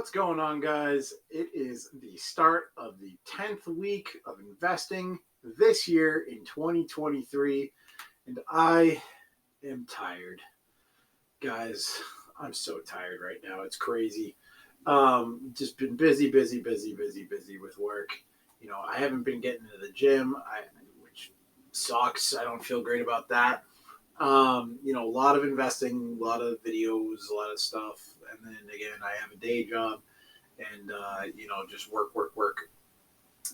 What's going on, guys? It is the start of the 10th week of investing this year in 2023, and I am tired. Guys, I'm so tired right now. It's crazy. Just been busy with work. I haven't been getting to the gym, which sucks. I don't feel great about that. A lot of investing, a lot of videos, a lot of stuff. And then again, I have a day job and, just work.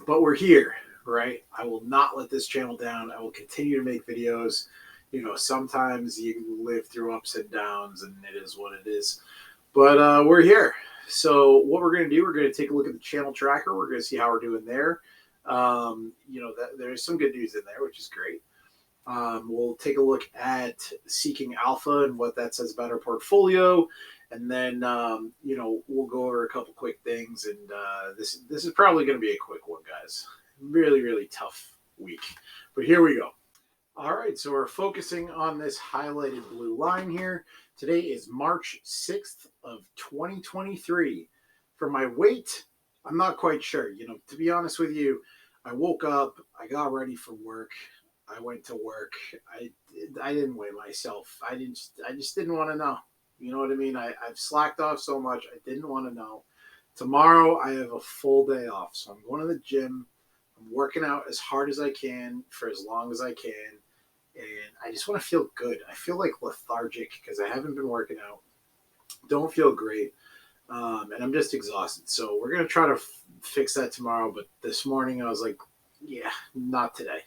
But we're here, right? I will not let this channel down. I will continue to make videos. Sometimes you live through ups and downs and it is what it is. But we're here. So what we're going to do, we're going to take a look at the channel tracker. We're going to see how we're doing there. There's some good news in there, which is great. We'll take a look at Seeking Alpha and what that says about our portfolio. And then, we'll go over a couple quick things. And this is probably going to be a quick one, guys. Really, really tough week. But here we go. All right, so we're focusing on this highlighted blue line here. Today is March 6th of 2023. For my weight, I'm not quite sure. To be honest with you, I woke up, I got ready for work. I went to work. I didn't weigh myself. I just didn't want to know. You know what I mean? I've slacked off so much. I didn't want to know. Tomorrow I have a full day off. So I'm going to the gym. I'm working out as hard as I can for as long as I can. And I just want to feel good. I feel like lethargic because I haven't been working out. Don't feel great. And I'm just exhausted. So we're going to try to fix that tomorrow. But this morning I was like, yeah, not today.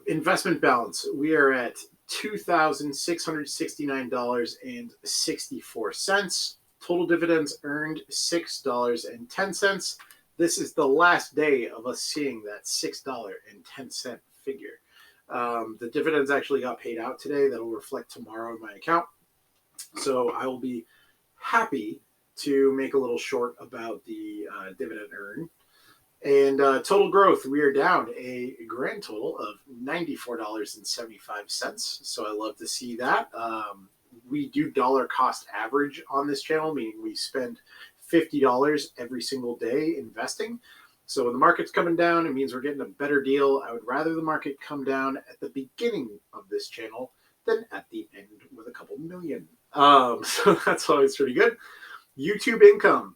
Investment balance. We are at $2,669.64. Total dividends earned $6.10. This is the last day of us seeing that $6.10 figure. The dividends actually got paid out today. That'll reflect tomorrow in my account. So I will be happy to make a little short about the dividend earned. And total growth, we are down a grand total of $94.75. So I love to see that. We do dollar cost average on this channel, meaning we spend $50 every single day investing. So when the market's coming down, it means we're getting a better deal. I would rather the market come down at the beginning of this channel than at the end with a couple million. So that's always pretty good. YouTube income.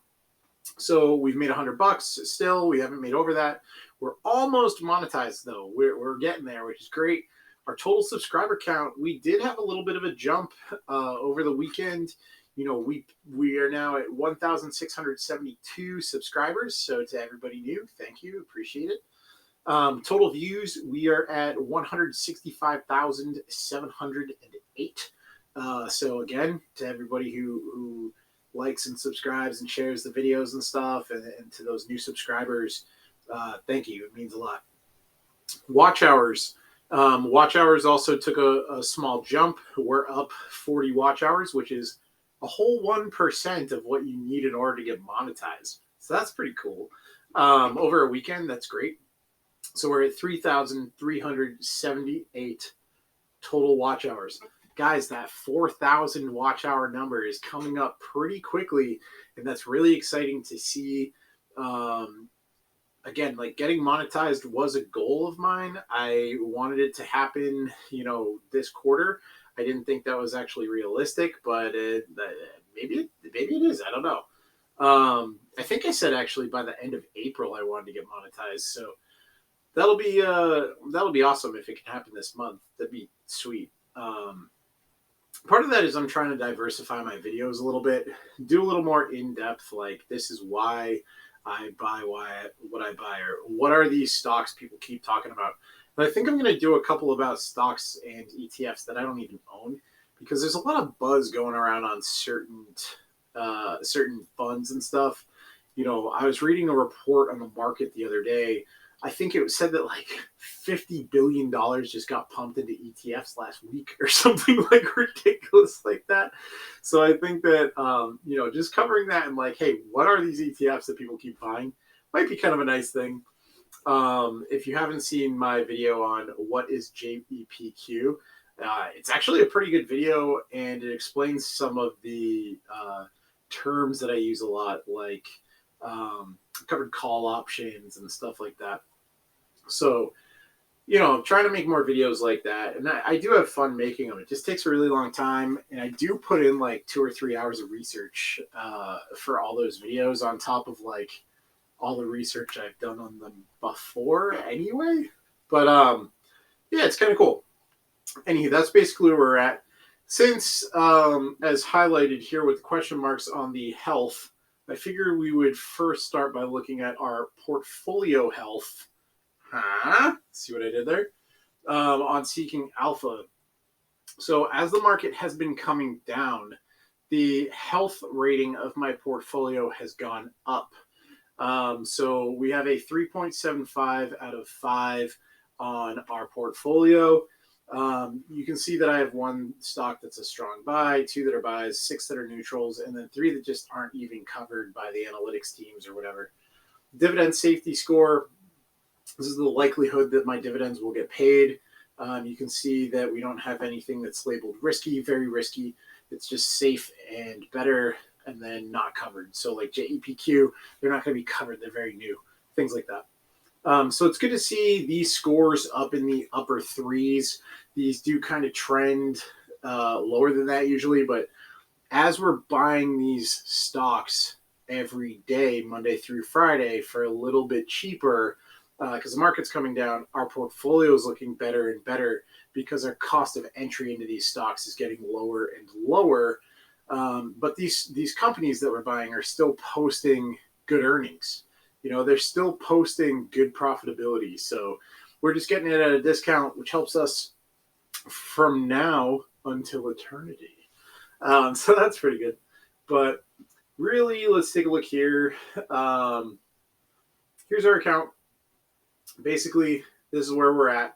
So we've made $100 still. We haven't made over that. We're almost monetized though. We're getting there, which is great. Our total subscriber count, we did have a little bit of a jump over the weekend. We are now at 1,672 subscribers. So to everybody new, thank you. Appreciate it. Total views, we are at 165,708. So again, to everybody who likes and subscribes and shares the videos and stuff, and to those new subscribers, thank you. It means a lot. Watch hours. Watch hours also took a small jump. We're up 40 watch hours, which is a whole 1% of what you need in order to get monetized. So that's pretty cool. Over a weekend, that's great. So we're at 3,378 total watch hours. Guys, that 4,000 watch hour number is coming up pretty quickly, and that's really exciting to see. Again, like getting monetized was a goal of mine. I wanted it to happen, this quarter. I didn't think that was actually realistic, but maybe it is. I don't know. I think I said actually by the end of April I wanted to get monetized. So that'll be awesome if it can happen this month. That'd be sweet. Part of that is I'm trying to diversify my videos a little bit, do a little more in-depth, like this is why I buy what I buy, or what are these stocks people keep talking about. And I think I'm going to do a couple about stocks and ETFs that I don't even own, because there's a lot of buzz going around on certain funds and stuff. I was reading a report on the market the other day. I think it said that like $50 billion just got pumped into ETFs last week or something like ridiculous like that. So I think that, just covering that and like, hey, what are these ETFs that people keep buying might be kind of a nice thing. If you haven't seen my video on what is JEPQ, it's actually a pretty good video, and it explains some of the terms that I use a lot, like covered call options and stuff like that. So, trying to make more videos like that. And I do have fun making them. It just takes a really long time. And I do put in like 2 or 3 hours of research for all those videos on top of like all the research I've done on them before anyway. But yeah, it's kind of cool. Anyway, that's basically where we're at. Since, as highlighted here with question marks on the health, I figured we would first start by looking at our portfolio health. See what I did there? On Seeking Alpha. So as the market has been coming down, the health rating of my portfolio has gone up. So we have a 3.75 out of 5 on our portfolio. You can see that I have 1 stock that's a strong buy, 2 that are buys, 6 that are neutrals, and then 3 that just aren't even covered by the analytics teams or whatever. Dividend safety score. This is the likelihood that my dividends will get paid. You can see that we don't have anything that's labeled risky, very risky. It's just safe and better, and then not covered. So like JEPQ, they're not going to be covered. They're very new, things like that. So it's good to see these scores up in the upper 3s. These do kind of trend lower than that usually, but as we're buying these stocks every day, Monday through Friday, for a little bit cheaper, because the market's coming down, our portfolio is looking better and better because our cost of entry into these stocks is getting lower and lower. But these companies that we're buying are still posting good earnings. They're still posting good profitability. So we're just getting it at a discount, which helps us from now until eternity. So that's pretty good. But really, let's take a look here. Here's our account. Basically, this is where we're at.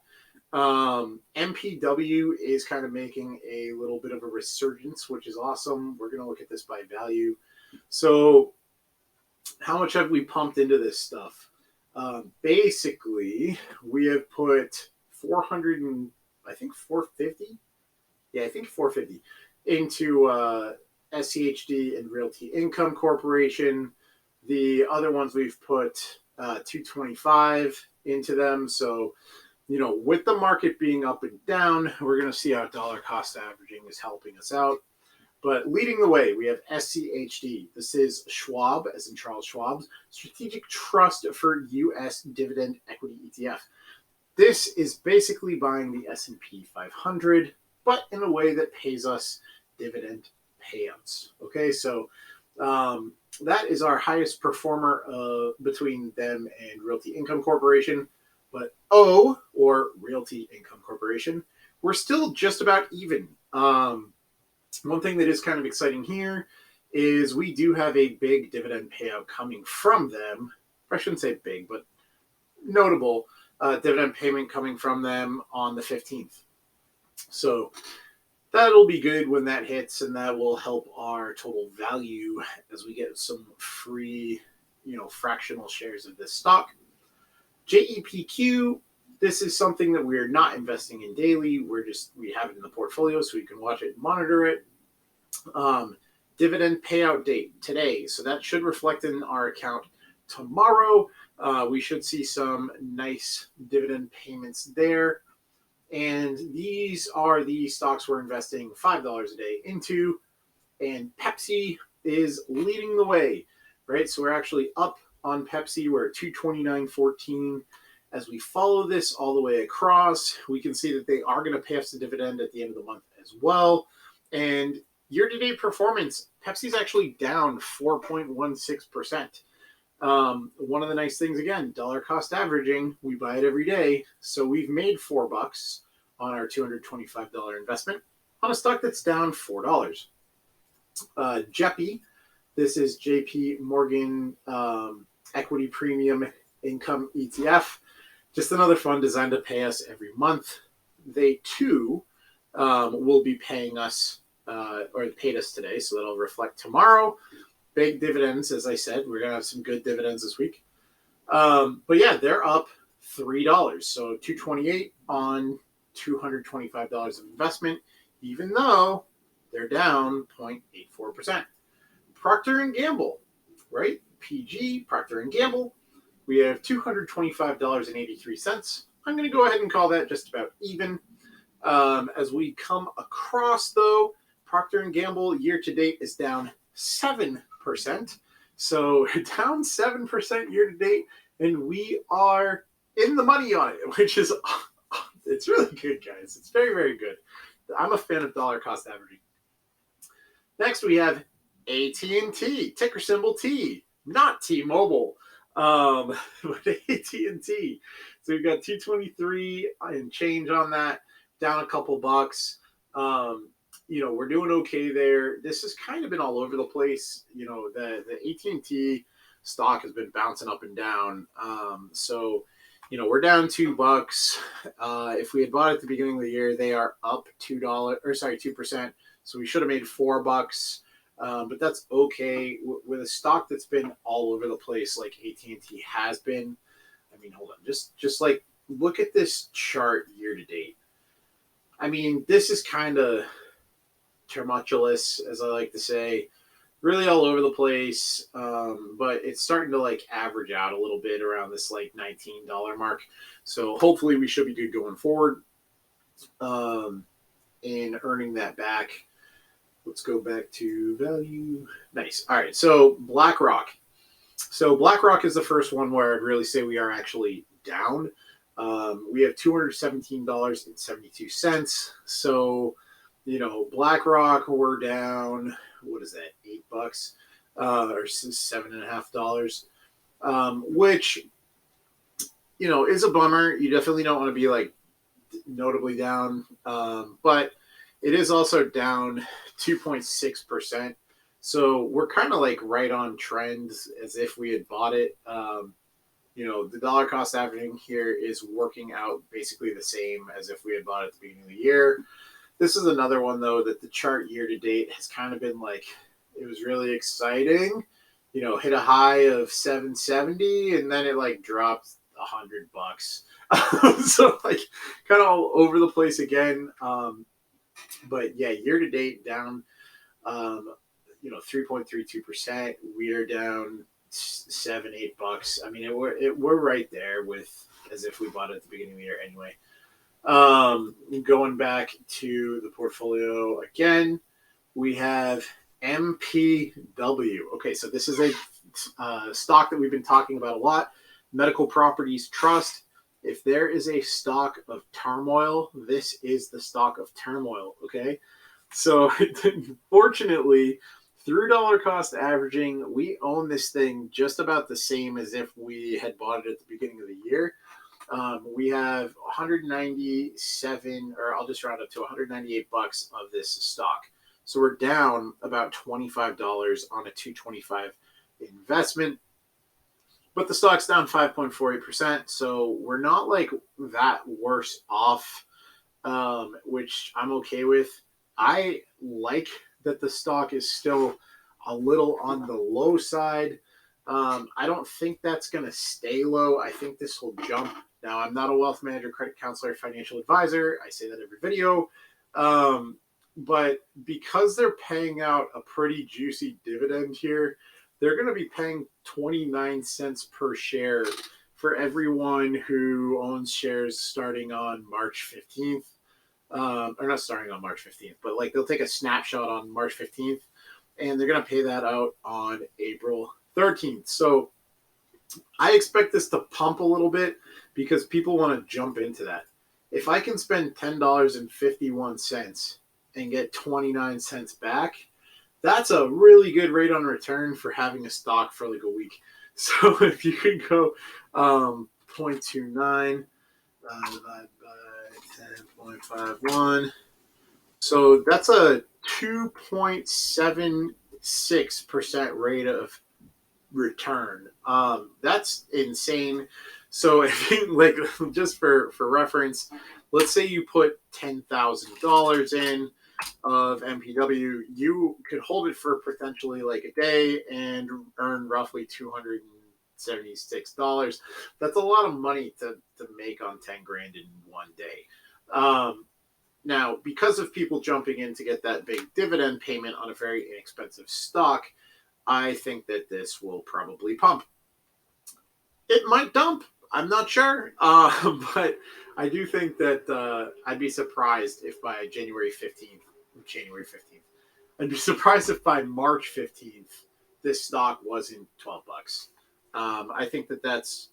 MPW is kind of making a little bit of a resurgence, which is awesome. We're going to look at this by value. So how much have we pumped into this stuff? Basically, we have put 400 and I think 450. Yeah, I think 450 into SCHD and Realty Income Corporation. The other ones we've put 225 into them. So, with the market being up and down, we're going to see how dollar cost averaging is helping us out. But leading the way, we have SCHD. This is Schwab, as in Charles Schwab's Strategic Trust for U.S. Dividend Equity ETF. This is basically buying the S&P 500, but in a way that pays us dividend payouts. Okay, so that is our highest performer between them and Realty Income Corporation. But or Realty Income Corporation, we're still just about even. One thing that is kind of exciting here is we do have a big dividend payout coming from them. I shouldn't say big, but notable dividend payment coming from them on the 15th. So that'll be good when that hits, and that will help our total value as we get some free, fractional shares of this stock. JEPQ, this is something that we're not investing in daily. We have it in the portfolio so we can watch it and monitor it. Dividend payout date today. So that should reflect in our account tomorrow. We should see some nice dividend payments there. And these are the stocks we're investing $5 a day into. And Pepsi is leading the way, right? So we're actually up on Pepsi. We're at 229.14. As we follow this all the way across, we can see that they are going to pay us a dividend at the end of the month as well. And year-to-date performance, Pepsi's actually down 4.16%. One of the nice things, again, dollar cost averaging, we buy it every day. So we've made $4 on our $225 investment on a stock that's down $4. JEPI, this is JP Morgan Equity Premium Income ETF. Just another fund designed to pay us every month. They too will be paying us or paid us today, so that'll reflect tomorrow. Big dividends, as I said. We're going to have some good dividends this week. But yeah, they're up $3. So $228 on $225 of investment, even though they're down 0.84%. Procter and Gamble, right? PG, Procter and Gamble. We have $225.83. I'm going to go ahead and call that just about even. As we come across, though, Procter and Gamble year to date is down 7%. So down 7% year to date, and we are in the money on it, which is it's really good, guys. It's very, very good. I'm a fan of dollar cost averaging. Next, we have AT&T, ticker symbol T, not T-Mobile, but AT&T. So we've got 223 and change on that, down a couple bucks. We're doing okay there. This has kind of been all over the place. The AT&T stock has been bouncing up and down. We're down $2. If we had bought it at the beginning of the year, they are up $2%. So we should have made $4, but that's okay with a stock that's been all over the place like AT&T has been. I mean, hold on, just like look at this chart year to date. I mean, this is kind of tumultuous, as I like to say, really all over the place. But it's starting to like average out a little bit around this like $19 mark. So hopefully we should be good going forward in earning that back. Let's go back to value. Nice. All right. So BlackRock. So BlackRock is the first one where I'd really say we are actually down. We have $217.72. So, BlackRock, we're down, what is that, $8 or $7.50, which, is a bummer. You definitely don't want to be like notably down, but it is also down 2.6%. So we're kind of like right on trend as if we had bought it. The dollar cost averaging here is working out basically the same as if we had bought it at the beginning of the year. This is another one, though, that the chart year to date has kind of been like, it was really exciting, hit a high of 770 and then it like dropped $100. So like kind of all over the place again. But yeah, year to date down, 3.32%. We are down $7-8. I mean, we're right there with as if we bought it at the beginning of the year anyway. Going back to the portfolio again, we have MPW. Okay, so this is a stock that we've been talking about a lot. Medical Properties Trust. If there is a stock of turmoil, this is the stock of turmoil. Okay, so fortunately, through dollar cost averaging, we own this thing just about the same as if we had bought it at the beginning of the year. We have 197, or I'll just round up to $198 of this stock. So we're down about $25 on a $225 investment, but the stock's down 5.48%. So we're not like that worse off, which I'm okay with. I like that the stock is still a little on the low side. I don't think that's going to stay low. I think this will jump. Now, I'm not a wealth manager, credit counselor, financial advisor. I say that every video. But because they're paying out a pretty juicy dividend here, they're going to be paying 29 cents per share for everyone who owns shares starting on March 15th. Or not starting on March 15th, but like they'll take a snapshot on March 15th and they're going to pay that out on April 13th. So I expect this to pump a little bit because people want to jump into that. If I can spend $10.51 and get 29 cents back, that's a really good rate on return for having a stock for like a week. So if you can go 0.29 divided by 10.51, so that's a 2.76% rate of return. That's insane. So if you like, just for reference, let's say you put $10,000 in of MPW, you could hold it for potentially like a day and earn roughly $276. That's a lot of money to make on 10 grand in one day. Now, because of people jumping in to get that big dividend payment on a very inexpensive stock, I think that this will probably pump. It might dump. I'm not sure, but I do think that I'd be surprised if by January 15th, I'd be surprised if by March 15th this stock wasn't $12. I think that that's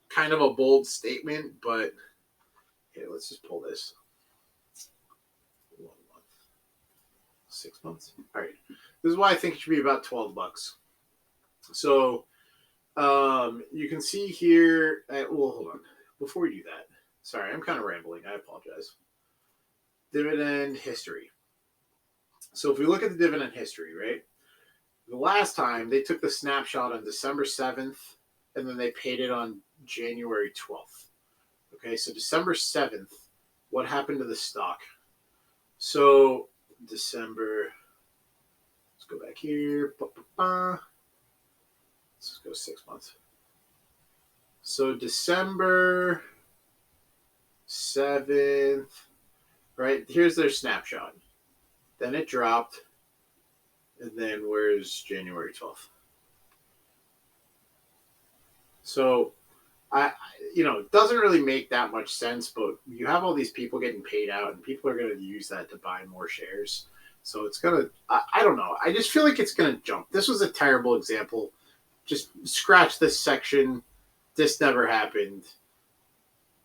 kind of a bold statement, but here, let's just pull this. 1 month, 6 months. All right, this is why I think it should be about $12. So you can see here. Well, hold on. Before we do that, sorry, I'm kind of rambling. I apologize. Dividend history. So if we look at the dividend history, right? The last time they took the snapshot on December 7th, and then they paid it on January 12th. Okay, so December 7th, what happened to the stock? So December, let's go back here. Let's just go 6 months. So December 7th, right? Here's their snapshot. Then it dropped. And then where's January 12th? So it doesn't really make that much sense, but you have all these people getting paid out, and people are going to use that to buy more shares. So it's going to, I don't know. I just feel like it's going to jump. This was a terrible example. Just scratch this section. This never happened.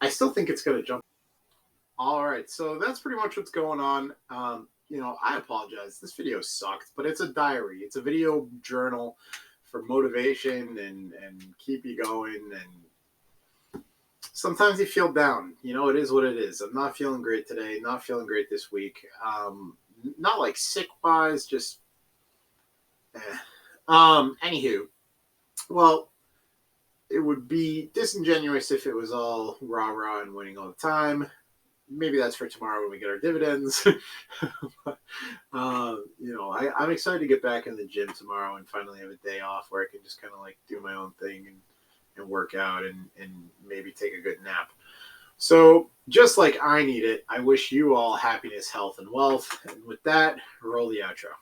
I still think it's going to jump. All right. So that's pretty much what's going on. I apologize. This video sucked, but it's a diary. It's a video journal for motivation and keep you going. And sometimes you feel down. It is what it is. I'm not feeling great today. Not feeling great this week. Not like sick wise, just anywho. Well, it would be disingenuous if it was all rah-rah and winning all the time. Maybe that's for tomorrow when we get our dividends. I'm excited to get back in the gym tomorrow and finally have a day off where I can just kind of like do my own thing and work out and maybe take a good nap. So just like I need it, I wish you all happiness, health, and wealth. And with that, roll the outro.